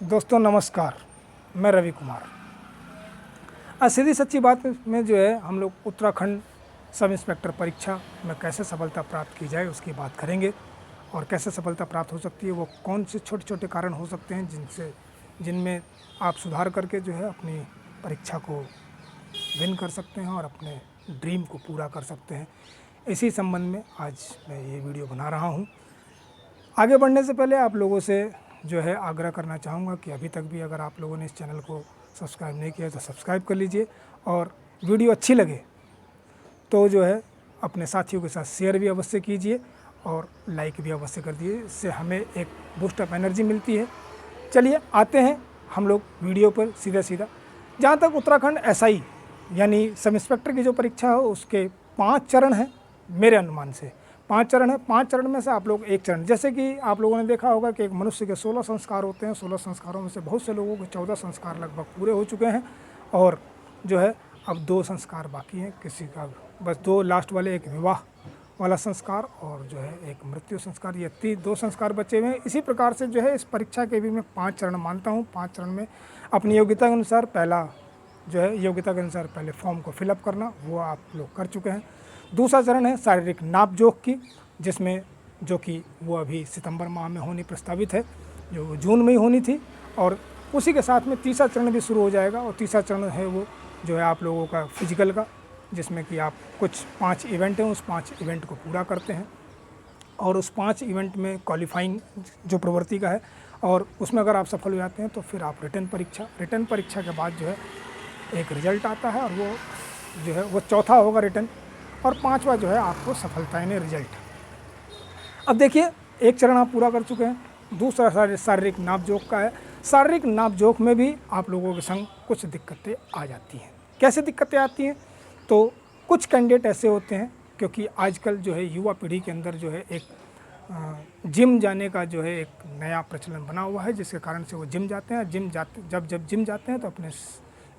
दोस्तों नमस्कार, मैं रवि कुमार। आज सीधी सच्ची बात में जो है हम लोग उत्तराखंड सब इंस्पेक्टर परीक्षा में कैसे सफलता प्राप्त की जाए उसकी बात करेंगे। और कैसे सफलता प्राप्त हो सकती है, वो कौन से छोटे छोटे कारण हो सकते हैं जिनमें आप सुधार करके जो है अपनी परीक्षा को विन कर सकते हैं और अपने ड्रीम को पूरा कर सकते हैं। इसी संबंध में आज मैं ये वीडियो बना रहा हूँ। आगे बढ़ने से पहले आप लोगों से जो है आग्रह करना चाहूँगा कि अभी तक भी अगर आप लोगों ने इस चैनल को सब्सक्राइब नहीं किया तो सब्सक्राइब कर लीजिए, और वीडियो अच्छी लगे तो जो है अपने साथियों के साथ शेयर भी अवश्य कीजिए और लाइक भी अवश्य कर दीजिए। इससे हमें एक बूस्ट ऑफ एनर्जी मिलती है। चलिए आते हैं हम लोग वीडियो पर सीधा। जहाँ तक उत्तराखंड एसआई यानी सब इंस्पेक्टर की जो परीक्षा है उसके 5 चरण हैं। मेरे अनुमान से 5 चरण है। 5 चरण में से आप लोग एक चरण, जैसे कि आप लोगों ने देखा होगा कि एक मनुष्य के 16 संस्कार होते हैं। 16 संस्कारों में से बहुत से लोगों के 14 संस्कार लगभग पूरे हो चुके हैं और जो है अब 2 संस्कार बाकी हैं। किसी का बस 2 लास्ट वाले, एक विवाह वाला संस्कार और जो है एक मृत्यु संस्कार, ये 2 संस्कार बचे हुए हैं। इसी प्रकार से जो है इस परीक्षा के भी मैं 5 चरण मानता हूँ। 5 चरण में अपनी योग्यता के अनुसार पहला जो है योग्यता के अनुसार पहले फॉर्म को फिलअप करना, वो आप लोग कर चुके हैं। दूसरा चरण है शारीरिक नाप जोख की, जिसमें जो कि वो अभी सितंबर माह में होनी प्रस्तावित है, जो जून में ही होनी थी। और उसी के साथ में तीसरा चरण भी शुरू हो जाएगा। और तीसरा चरण है वो जो है आप लोगों का फिजिकल का, जिसमें कि आप कुछ 5 इवेंट हैं, उस 5 इवेंट को पूरा करते हैं और उस 5 इवेंट में क्वालिफाइंग जो प्रवृत्ति का है, और उसमें अगर आप सफल हो जाते हैं तो फिर आप रिटर्न परीक्षा के बाद जो है एक रिजल्ट आता है, और वो जो है वो चौथा होगा रिटर्न, और 5वां जो है आपको सफलता यानी रिजल्ट। अब देखिए, एक चरण आप पूरा कर चुके हैं। दूसरा शारीरिक नाप जोख का है। शारीरिक नाप जोख में भी आप लोगों के संग कुछ दिक्कतें आ जाती हैं। कैसे दिक्कतें आती हैं? तो कुछ कैंडिडेट ऐसे होते हैं, क्योंकि आजकल जो है युवा पीढ़ी के अंदर जो है एक जिम जाने का जो है एक नया प्रचलन बना हुआ है, जिसके कारण से वो जिम जाते हैं। जब जिम जाते हैं तो अपने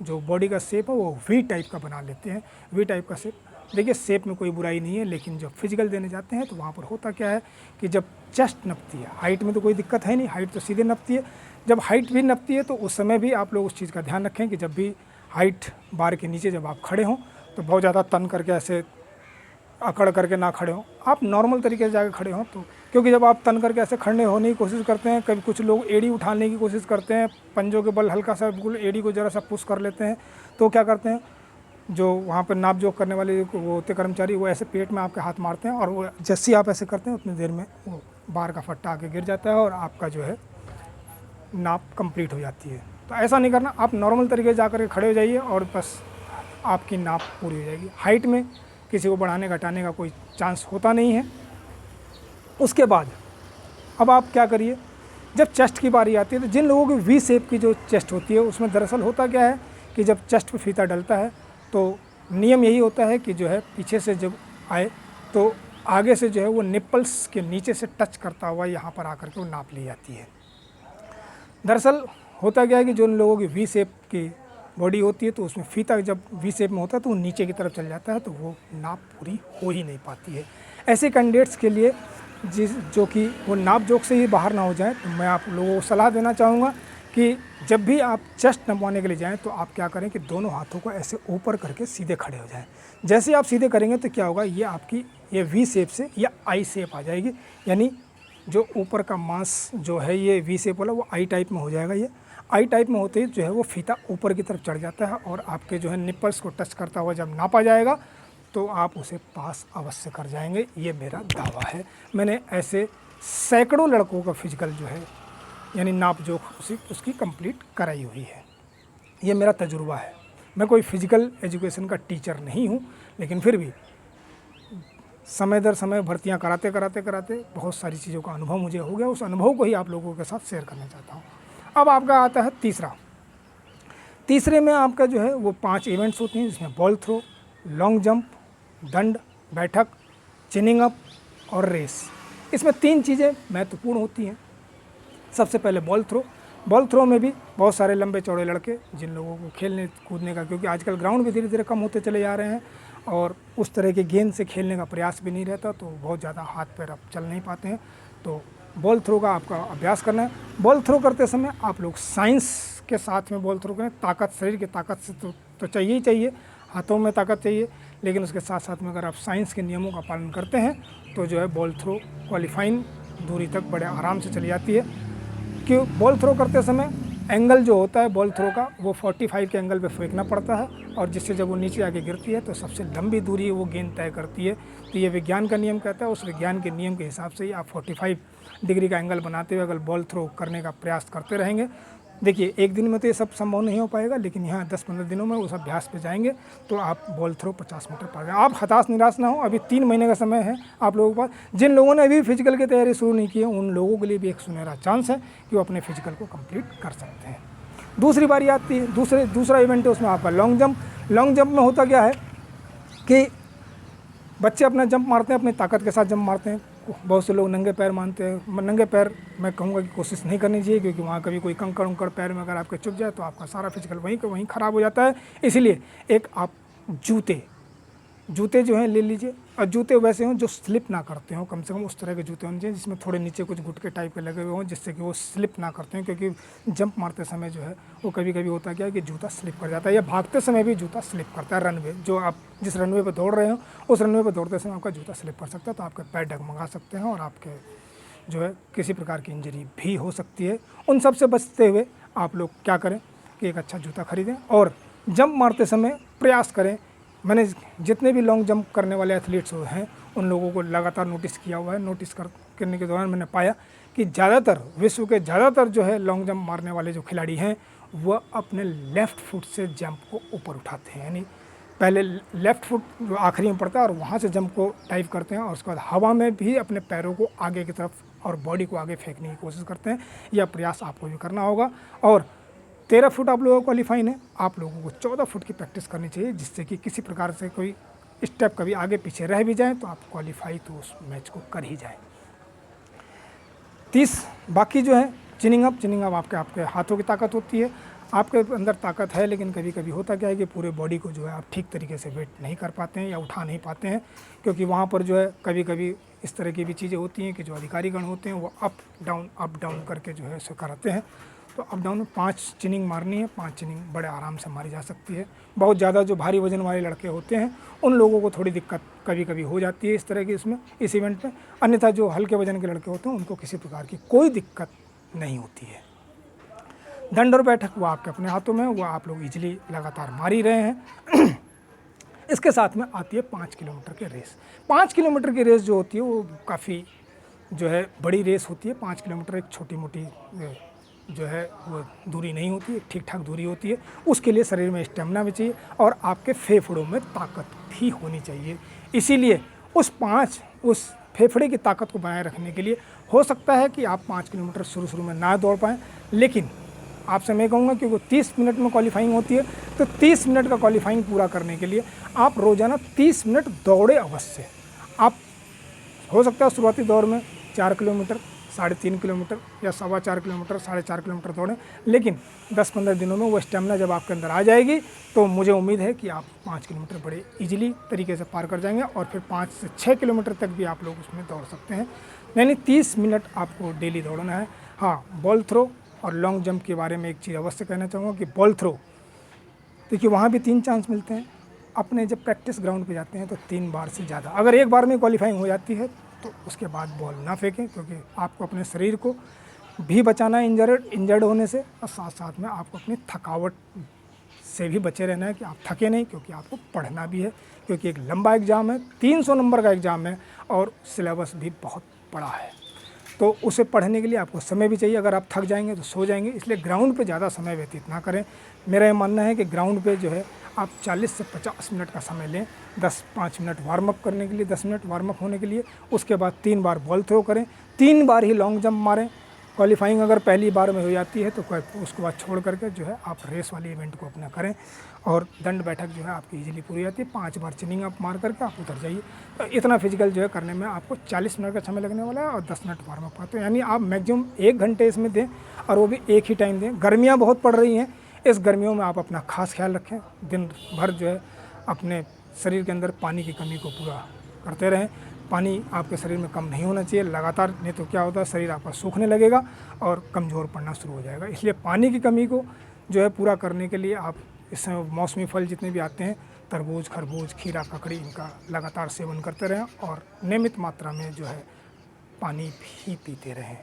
जो बॉडी का शेप है वो वी टाइप का बना लेते हैं। वी टाइप का शेप, देखिए शेप में कोई बुराई नहीं है, लेकिन जब फिजिकल देने जाते हैं तो वहाँ पर होता क्या है कि जब चेस्ट नपती है, हाइट में तो कोई दिक्कत है नहीं, हाइट तो सीधे नपती है। जब हाइट भी नपती है तो उस समय भी आप लोग उस चीज़ का ध्यान रखें कि जब भी हाइट बार के नीचे जब आप खड़े हों तो बहुत ज़्यादा तन करके ऐसे अकड़ करके ना खड़े हों, आप नॉर्मल तरीके से जाकर खड़े हों। तो क्योंकि जब आप तन करके ऐसे खड़े होने की कोशिश करते हैं, कभी कुछ लोग एड़ी उठाने की कोशिश करते हैं, पंजों के बल हल्का सा बिल्कुल एड़ी को ज़रा सा पुश कर लेते हैं, तो क्या करते हैं जो वहाँ पर नाप जोख करने वाले वो होते कर्मचारी, वो ऐसे पेट में आपके हाथ मारते हैं, और वो जैसे ही आप ऐसे करते हैं उतनी देर में वो बार का फट्टा आके गिर जाता है और आपका जो है नाप कंप्लीट हो जाती है। तो ऐसा नहीं करना, आप नॉर्मल तरीके से जाकर के खड़े हो जाइए और बस आपकी नाप पूरी हो जाएगी। हाइट में किसी को बढ़ाने घटाने का कोई चांस होता नहीं है। उसके बाद अब आप क्या करिए, जब चेस्ट की बारी आती है तो जिन लोगों की वी शेप की जो चेस्ट होती है उसमें दरअसल होता क्या है कि जब चेस्ट पे फीता डलता है तो नियम यही होता है कि जो है पीछे से जब आए तो आगे से जो है वो निप्पल्स के नीचे से टच करता हुआ यहाँ पर आकर के वो नाप ली जाती है। दरअसल होता क्या है कि जो उन लोगों की वी शेप की बॉडी होती है तो उसमें फीता जब वी शेप में होता है तो वो नीचे की तरफ चल जाता है, तो वो नाप पूरी हो ही नहीं पाती है। ऐसे कैंडिडेट्स के लिए जो कि वो नाप जोख से ही बाहर ना हो जाए, तो मैं आप लोगों को सलाह देना चाहूँगा कि जब भी आप चेस्ट नपवाने के लिए जाएँ तो आप क्या करें कि दोनों हाथों को ऐसे ऊपर करके सीधे खड़े हो जाएँ। जैसे आप सीधे करेंगे तो क्या होगा, ये आपकी ये वी शेप से या आई शेप आ जाएगी, यानी जो ऊपर का मांस जो है ये वी शेप वाला वो आई टाइप में हो जाएगा। ये आई टाइप में होते ही जो है वो फीता ऊपर की तरफ चढ़ जाता है और आपके जो है निप्पल्स को टच करता हुआ जब नापा जाएगा तो आप उसे पास अवश्य कर जाएंगे, ये मेरा दावा है। मैंने ऐसे सैकड़ों लड़कों का फिजिकल जो है यानी नाप जोख उसकी कंप्लीट कराई हुई है। ये मेरा तजुर्बा है। मैं कोई फिजिकल एजुकेशन का टीचर नहीं हूँ, लेकिन फिर भी समय दर समय भर्तियाँ कराते बहुत सारी चीज़ों का अनुभव मुझे हो गया। उस अनुभव को ही आप लोगों के साथ शेयर करना चाहता हूँ। अब आपका आता है तीसरे में आपका जो है वो 5 इवेंट्स होती हैं, जिसमें बॉल थ्रो, लॉन्ग जंप, दंड बैठक, चिनिंग अप और रेस। इसमें 3 चीज़ें महत्वपूर्ण होती हैं। सबसे पहले बॉल थ्रो में भी बहुत सारे लंबे चौड़े लड़के जिन लोगों को खेलने कूदने का, क्योंकि आजकल ग्राउंड भी धीरे धीरे कम होते चले जा रहे हैं और उस तरह के गेंद से खेलने का प्रयास भी नहीं रहता, तो बहुत ज़्यादा हाथ पैर अब चल नहीं पाते हैं। तो बॉल थ्रो का आपका अभ्यास करना है। बॉल थ्रो करते समय आप लोग साइंस के साथ में बॉल थ्रो करें। ताकत, शरीर की ताकत से तो चाहिए ही चाहिए, हाथों में ताकत चाहिए, लेकिन उसके साथ साथ में अगर आप साइंस के नियमों का पालन करते हैं तो जो है बॉल थ्रो क्वालिफाइंग दूरी तक बड़े आराम से चली जाती है। कि बॉल थ्रो करते समय एंगल जो होता है बॉल थ्रो का वो 45 के एंगल पे फेंकना पड़ता है, और जिससे जब वो नीचे आके गिरती है तो सबसे लंबी दूरी वो गेंद तय करती है। तो ये विज्ञान का नियम कहता है, उस विज्ञान के नियम के हिसाब से ही आप 45 डिग्री का एंगल बनाते हुए अगर बॉल थ्रो करने का प्रयास करते रहेंगे। देखिए, एक दिन में तो ये सब संभव नहीं हो पाएगा, लेकिन यहाँ 10-15 दिनों में उस अभ्यास पे जाएंगे तो आप बॉल थ्रो 50 मीटर पा जाए। आप हताश निराश ना हो, अभी 3 महीने का समय है आप लोगों के पास। जिन लोगों ने अभी फिजिकल की तैयारी शुरू नहीं की है उन लोगों के लिए भी एक सुनहरा चांस है कि वो अपने फिजिकल को कंप्लीट कर सकते हैं। दूसरी बारी आती है, दूसरा इवेंट है उसमें आपका लॉन्ग जंप। लॉन्ग जंप में होता क्या है कि बच्चे अपना जंप मारते हैं, अपनी ताकत के साथ जंप मारते हैं। बहुत से लोग नंगे पैर मानते हैं। नंगे पैर मैं कहूँगा कि कोशिश नहीं करनी चाहिए, क्योंकि वहाँ कभी कोई कंकड़ उंकड़ पैर में अगर आपके चुभ जाए तो आपका सारा फिजिकल वहीं का वहीं ख़राब हो जाता है। इसलिए एक आप जूते जो हैं ले लीजिए, और जूते वैसे हों जो स्लिप ना करते हों, कम से कम उस तरह के जूते होने चाहिए जिसमें थोड़े नीचे कुछ गुटके टाइप के लगे हुए हों, जिससे कि वो स्लिप ना करते हों। क्योंकि जंप मारते समय जो है वो कभी कभी होता क्या है कि जूता स्लिप कर जाता है, या भागते समय भी जूता स्लिप करता है। रनवे जो आप जिस रनवे पर दौड़ रहे हो उस रनवे पर दौड़ते समय आपका जूता स्लिप कर सकता है, तो आपके पैर डगमगा सकते हैं और आपके जो है किसी प्रकार की इंजरी भी हो सकती है। उन सब से बचते हुए आप लोग क्या करें कि एक अच्छा जूता खरीदें और जंप मारते समय प्रयास करें। मैंने जितने भी लॉन्ग जंप करने वाले एथलीट्स हैं उन लोगों को लगातार नोटिस किया हुआ है। नोटिस करने के दौरान मैंने पाया कि ज़्यादातर विश्व के ज़्यादातर जो है लॉन्ग जंप मारने वाले जो खिलाड़ी हैं वह अपने लेफ़्ट फुट से जंप को ऊपर उठाते हैं। यानी पहले लेफ़्ट फुट जो आखिरी में पड़ता है और वहाँ से जंप को टाइप करते हैं, और उसके बाद हवा में भी अपने पैरों को आगे की तरफ और बॉडी को आगे फेंकने की कोशिश करते हैं। यह प्रयास आपको भी करना होगा। और 13 फुट आप लोगों को क्वालिफाइन है, आप लोगों को 14 फुट की प्रैक्टिस करनी चाहिए, जिससे कि किसी प्रकार से कोई स्टेप कभी आगे पीछे रह भी जाए तो आप क्वालिफाई तो उस मैच को कर ही जाए। 30 बाकी जो है चिनिंग अप आपके हाथों की ताकत होती है। आपके अंदर ताकत है, लेकिन कभी कभी होता क्या है कि पूरे बॉडी को जो है आप ठीक तरीके से वेट नहीं कर पाते हैं या उठा नहीं पाते हैं, क्योंकि वहाँ पर जो है कभी कभी इस तरह की भी चीज़ें होती हैं कि जो अधिकारीगण होते हैं वो अप डाउन करके जो है उसे कराते हैं। तो अप डाउन में 5 चिनिंग मारनी है। 5 चिनिंग बड़े आराम से मारी जा सकती है। बहुत ज़्यादा जो भारी वजन वाले लड़के होते हैं उन लोगों को थोड़ी दिक्कत कभी कभी हो जाती है इस तरह की इस इवेंट में। अन्यथा जो हल्के वजन के लड़के होते हैं उनको किसी प्रकार की कोई दिक्कत नहीं होती है। दंड और बैठक वो आपके अपने हाथों में, वो आप लोग इजीली लगातार मार ही रहे हैं। इसके साथ में आती है 5 किलोमीटर की रेस। 5 किलोमीटर की रेस जो होती है वो काफ़ी जो है बड़ी रेस होती है। 5 किलोमीटर एक छोटी मोटी जो है वो दूरी नहीं होती है, ठीक ठाक दूरी होती है। उसके लिए शरीर में स्टेमिना भी चाहिए और आपके फेफड़ों में ताकत भी होनी चाहिए। इसीलिए उस फेफड़े की ताकत को बनाए रखने के लिए हो सकता है कि आप 5 किलोमीटर शुरू में ना दौड़ पाएँ, लेकिन आपसे मैं कहूँगा कि वो 30 मिनट में क्वालिफाइंग होती है, तो 30 मिनट का क्वालिफाइंग पूरा करने के लिए आप रोज़ाना 30 मिनट दौड़े अवश्य। आप हो सकता है शुरुआती दौर में 4 किलोमीटर, 3.5 किलोमीटर या 4.25 किलोमीटर, 4.5 किलोमीटर दौड़ें, लेकिन 10-15 दिनों में वो स्टेमिना जब आपके अंदर आ जाएगी तो मुझे उम्मीद है कि आप 5 किलोमीटर बड़े इजीली तरीके से पार कर जाएंगे, और फिर 5 से 6 किलोमीटर तक भी आप लोग उसमें दौड़ सकते हैं। यानी 30 मिनट आपको डेली दौड़ना है। हाँ, बॉल थ्रो और लॉन्ग जंप के बारे में एक चीज़ अवश्य कहना चाहूँगा कि बॉल थ्रो देखिए वहाँ भी 3 चांस मिलते हैं। अपने जब प्रैक्टिस ग्राउंड पे जाते हैं तो 3 बार से ज़्यादा, अगर एक बार में क्वालिफाइंग हो जाती है तो उसके बाद बॉल ना फेंकें, क्योंकि आपको अपने शरीर को भी बचाना है इंजर्ड होने से, और साथ साथ में आपको अपनी थकावट से भी बचे रहना है कि आप थके नहीं, क्योंकि आपको पढ़ना भी है। क्योंकि एक लंबा एग्ज़ाम है, 300 नंबर का एग्ज़ाम है और सिलेबस भी बहुत बड़ा है, तो उसे पढ़ने के लिए आपको समय भी चाहिए। अगर आप थक जाएंगे तो सो जाएंगे, इसलिए ग्राउंड पे ज़्यादा समय व्यतीत ना करें। मेरा ये मानना है कि ग्राउंड पे जो है आप 40 से 50 मिनट का समय लें। 5 मिनट वार्म अप करने के लिए, 10 मिनट वार्म अप होने के लिए, उसके बाद 3 बार बॉल थ्रो करें, 3 बार ही लॉन्ग जंप मारें। क्वालिफाइंग अगर पहली बार में हो जाती है तो उसके बाद छोड़ करके जो है आप रेस वाली इवेंट को अपना करें, और दंड बैठक जो है आपकी इजीली पूरी हो जाती है। 5 बार चिनिंग अप मार करके आप उतर जाइए। तो इतना फिजिकल जो है करने में आपको 40 मिनट का समय लगने वाला है, और 10 मिनट वार्म अप करते हैं। यानी आप मैक्सिमम 1 घंटे इसमें दें, और वो भी एक ही टाइम दें। गर्मियाँ बहुत पड़ रही हैं, इस गर्मियों में आप अपना खास ख्याल रखें। दिन भर जो है अपने शरीर के अंदर पानी की कमी को पूरा करते रहें। पानी आपके शरीर में कम नहीं होना चाहिए लगातार, नहीं तो क्या होता है शरीर आपका सूखने लगेगा और कमज़ोर पड़ना शुरू हो जाएगा। इसलिए पानी की कमी को जो है पूरा करने के लिए आप इस मौसमी फल जितने भी आते हैं, तरबूज, खरबूज, खीरा, ककड़ी, इनका लगातार सेवन करते रहें और नियमित मात्रा में जो है पानी भी पीते रहें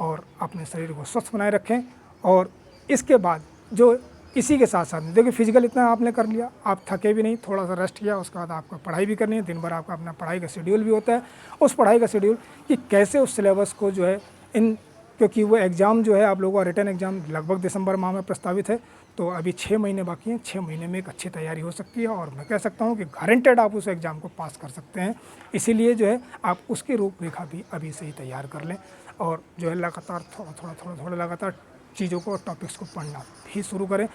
और अपने शरीर को स्वस्थ बनाए रखें। और इसके बाद जो इसी के साथ साथ देखिए फिजिकल इतना आपने कर लिया, आप थके भी नहीं, थोड़ा सा रेस्ट किया, उसके बाद आपको पढ़ाई भी करनी है, दिन भर आपका अपना पढ़ाई का शेड्यूल भी होता है। उस पढ़ाई का शेड्यूल कि कैसे उस सिलेबस को जो है क्योंकि वो एग्ज़ाम जो है आप लोगों का रिटर्न एग्ज़ाम लगभग दिसंबर माह में प्रस्तावित है, तो अभी 6 महीने बाकी हैं। 6 महीने में एक अच्छी तैयारी हो सकती है और मैं कह सकता हूँ कि गारंटेड आप उस एग्ज़ाम को पास कर सकते हैं। इसीलिए जो है आप उसकी रूपरेखा भी अभी से ही तैयार कर लें और जो है लगातार थोड़ा लगातार चीज़ों को, टॉपिक्स को पढ़ना भी शुरू करें।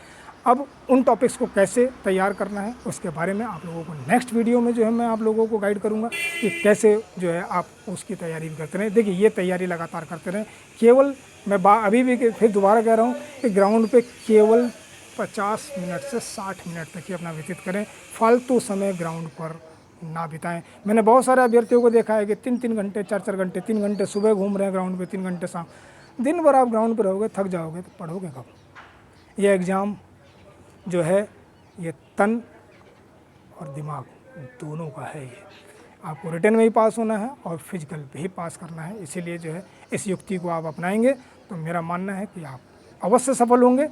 अब उन टॉपिक्स को कैसे तैयार करना है उसके बारे में आप लोगों को नेक्स्ट वीडियो में जो है मैं आप लोगों को गाइड करूंगा कि कैसे जो है आप उसकी तैयारी भी करते रहें। देखिए ये तैयारी लगातार करते रहें। केवल मैं अभी भी फिर दोबारा कह रहा हूँ कि ग्राउंड पे केवल 50 मिनट से 60 मिनट तक ही अपना व्यतीत करें, फालतू समय ग्राउंड पर ना बिताएं। मैंने बहुत सारे अभ्यर्थियों को देखा है कि 3-3 घंटे 4-4 घंटे 3 घंटे सुबह घूम रहे हैं ग्राउंड पे, 3 घंटे शाम। दिन भर आप ग्राउंड पर रहोगे, थक जाओगे तो पढ़ोगे कब? ये एग्ज़ाम जो है ये तन और दिमाग दोनों का है। ये आपको रिटन में ही पास होना है और फिजिकल भी पास करना है। इसीलिए जो है इस युक्ति को आप अपनाएंगे तो मेरा मानना है कि आप अवश्य सफल होंगे।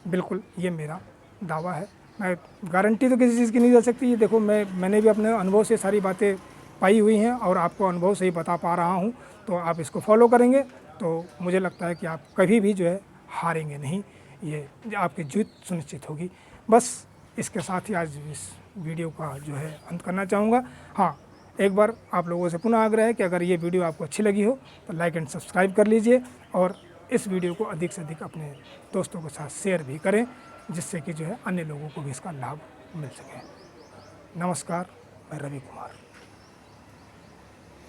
बिल्कुल ये मेरा दावा है। मैं गारंटी तो किसी चीज़ की नहीं दे सकती। ये देखो मैंने भी अपने अनुभव से सारी बातें पाई हुई हैं और आपको अनुभव से ही बता पा रहा हूँ। तो आप इसको फॉलो करेंगे तो मुझे लगता है कि आप कभी भी जो है हारेंगे नहीं, ये आपकी जीत सुनिश्चित होगी। बस इसके साथ ही आज इस वीडियो का जो है अंत करना चाहूँगा। हाँ, एक बार आप लोगों से पुनः आग्रह है कि अगर ये वीडियो आपको अच्छी लगी हो तो लाइक एंड सब्सक्राइब कर लीजिए और इस वीडियो को अधिक से अधिक अपने दोस्तों के साथ शेयर भी करें, जिससे कि जो है अन्य लोगों को भी इसका लाभ मिल सके। नमस्कार, मैं रवि कुमार।